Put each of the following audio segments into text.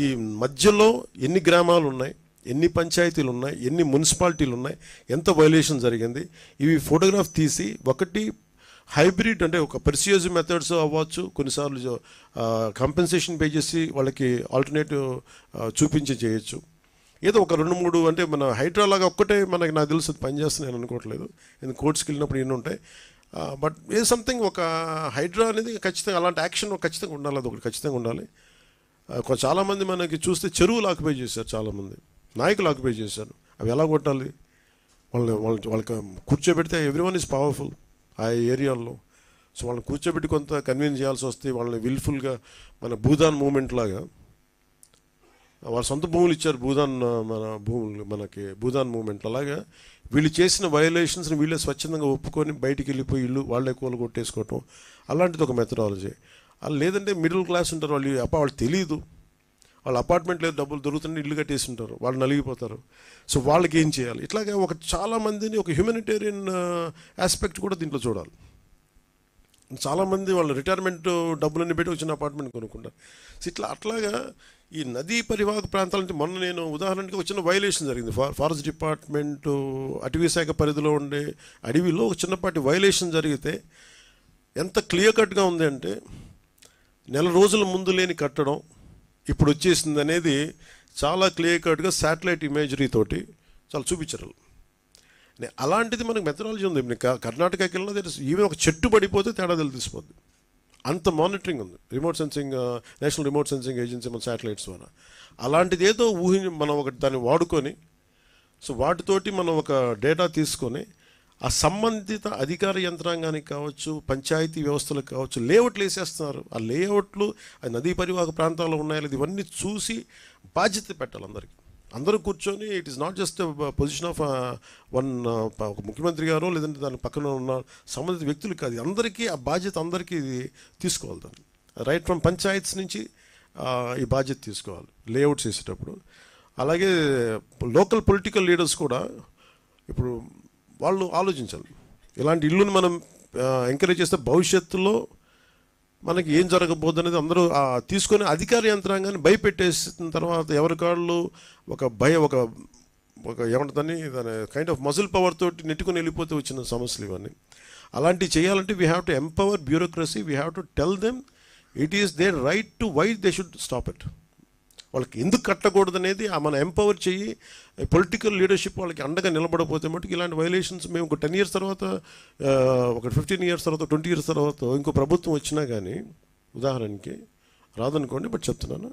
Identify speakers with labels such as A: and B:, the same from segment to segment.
A: ఈ మధ్యలో ఎన్ని గ్రామాలు ఉన్నాయి, ఎన్ని పంచాయతీలు ఉన్నాయి, ఎన్ని మున్సిపాలిటీలు ఉన్నాయి, ఎంత వైలేషన్ జరిగింది, ఇవి ఫోటోగ్రాఫ్ తీసి ఒకటి హైబ్రిడ్ అంటే ఒక పర్సియస్ మెథడ్స్ అవ్వచ్చు, కొన్నిసార్లు కంపెన్సేషన్ పే చేసి వాళ్ళకి ఆల్టర్నేటివ్ చూపించి చేయొచ్చు. ఏదో ఒక 2-3 అంటే మన హైడ్రా లాగా ఒక్కటే మనకి నాకు తెలుసు పనిచేస్తుంది నేను అనుకోవట్లేదు, ఎందుకు కోర్ట్స్కి వెళ్ళినప్పుడు ఎన్ని ఉంటాయి. బట్ ఏ సంథింగ్ ఒక హైడ్రా అనేది ఖచ్చితంగా అలాంటి యాక్షన్ ఖచ్చితంగా ఉండాలి, అది ఒకటి ఖచ్చితంగా ఉండాలి. చాలామంది మనకి చూస్తే చెరువులు ఆక్యుపై చేశారు, చాలామంది నాయకులు ఆక్యుపై చేశారు. అవి ఎలా కొట్టాలి? వాళ్ళకి కూర్చోబెడితే ఎవ్రీవన్ ఈజ్ పవర్ఫుల్ ఆ ఏరియాల్లో. సో వాళ్ళని కూర్చోబెట్టి కొంత కన్విన్స్ చేయాల్సి వస్తే వాళ్ళని విల్ఫుల్గా మన భూదాన్ మూమెంట్ లాగా వాళ్ళ సొంత భూములు ఇచ్చారు, మన భూములు మనకి భూదాన్ మూమెంట్ అలాగా వీళ్ళు చేసిన వయలేషన్స్ని వీళ్ళే స్వచ్ఛందంగా ఒప్పుకొని బయటికి వెళ్ళిపోయి ఇల్లు వాళ్ళే కూల కొట్టేసుకోవటం, అలాంటిది ఒక మెథడాలజీ. అలా లేదంటే మిడిల్ క్లాస్ ఉంటారు, వాళ్ళు తెలియదు, వాళ్ళ అపార్ట్మెంట్లో డబ్బులు దొరుకుతుంటే ఇల్లు కట్టేసి ఉంటారు, వాళ్ళు నలిగిపోతారు. సో వాళ్ళకి ఏం చేయాలి? ఇట్లాగే చాలామందిని ఒక హ్యూమనిటేరియన్ ఆస్పెక్ట్ కూడా దీంట్లో చూడాలి. చాలామంది వాళ్ళు రిటైర్మెంట్ డబ్బులన్నీ పెట్టి వచ్చిన అపార్ట్మెంట్ కొనుక్కుంటారు. సో అట్లాగా ఈ నదీ పరివాహక ప్రాంతాలంటే మొన్న నేను ఉదాహరణకి వచ్చిన వైలేషన్ జరిగింది. ఫారెస్ట్ డిపార్ట్మెంటు అటవీ శాఖ పరిధిలో ఉండే అడవిలో ఒక చిన్నపాటి వైలేషన్ జరిగితే ఎంత క్లియర్ కట్గా ఉంది అంటే, నెల రోజుల ముందు లేని కట్టడం ఇప్పుడు వచ్చేసింది అనేది చాలా క్లియర్ కట్గా శాటిలైట్ ఇమేజరీ తోటి చాలా చూపించారు. అలాంటిది మనకు మెథడాలజీ ఉంది. కర్ణాటకకి వెళ్ళినా ఈవెన్ ఒక చెట్టు పడిపోతే తేడా తెలిసిపోద్ది, అంత మానిటరింగ్ ఉంది. Remote sensing, national remote sensing agency మన శాటిలైట్స్ ద్వారా. అలాంటిది ఏదో మనం దాన్ని వాడుకొని, సో వాటితోటి మనం ఒక డేటా తీసుకొని ఆ సంబంధిత అధికార యంత్రాంగానికి కావచ్చు, పంచాయతీ వ్యవస్థలకు కావచ్చు, లేఅవుట్లు వేసేస్తున్నారు. ఆ లేఅవుట్లు ఆ నదీ పరివాహక ప్రాంతాల్లో ఉన్నాయో లేదు ఇవన్నీ చూసి బాధ్యత పెట్టాలి అందరికీ. అందరూ కూర్చొని it is not just position of ఒక ముఖ్యమంత్రి గారో లేదంటే దాని పక్కన ఉన్న సంబంధిత వ్యక్తులు కాదు, అందరికీ ఆ బాధ్యత అందరికీ తీసుకోవాలి. దాన్ని రైట్ ఫ్రమ్ పంచాయత్స్ నుంచి ఈ బాధ్యత తీసుకోవాలి లేఅవుట్స్ వేసేటప్పుడు. అలాగే లోకల్ పొలిటికల్ లీడర్స్ కూడా ఇప్పుడు వాళ్ళు ఆలోచించాలి. ఇలాంటి ఇల్లుని మనం ఎంకరేజ్ చేస్తే భవిష్యత్తులో మనకి ఏం జరగబోద్దు అనేది అందరూ తీసుకొని అధికార యంత్రాంగాన్ని భయపెట్టేసిన తర్వాత ఎవరికాళ్ళు ఒక ఏమంటుందని దాని కైండ్ ఆఫ్ మజిల్ పవర్ తోటి నెట్టుకుని వెళ్ళిపోతే వచ్చిన సమస్యలు ఇవన్నీ. అలాంటివి చేయాలంటే we have to empower bureaucracy, we have to tell them it is their right to why they should stop it. వాళ్ళకి ఎందుకు కట్టకూడదు అనేది మనం ఎంపవర్ చెయ్యి. పొలిటికల్ లీడర్షిప్ వాళ్ళకి అండగా నిలబడకపోతే మటుకు ఇలాంటి వైలేషన్స్ మేము ఒక 10 years తర్వాత, ఒక 15 years తర్వాత, 20 years తర్వాత ఇంకో ప్రభుత్వం వచ్చినా కానీ ఉదాహరణకి రాదనుకోండి, బట్ చెప్తున్నాను,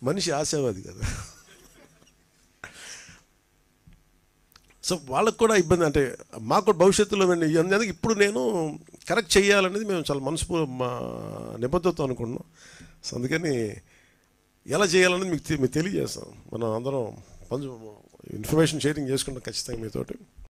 A: మనిషి ఆశావాది కదా. సో వాళ్ళకు కూడా ఇబ్బంది, అంటే మాకు కూడా భవిష్యత్తులో అందుకే ఇప్పుడు నేను కరెక్ట్ చేయాలనేది మేము చాలా నిబద్ధతతో అనుకుంటున్నాం. సో అందుకని ఎలా చేయాలనేది మీకు తెలియజేస్తాం. మనం అందరం ఇన్ఫర్మేషన్ షేరింగ్ చేసుకుంటాం ఖచ్చితంగా మీతోటి.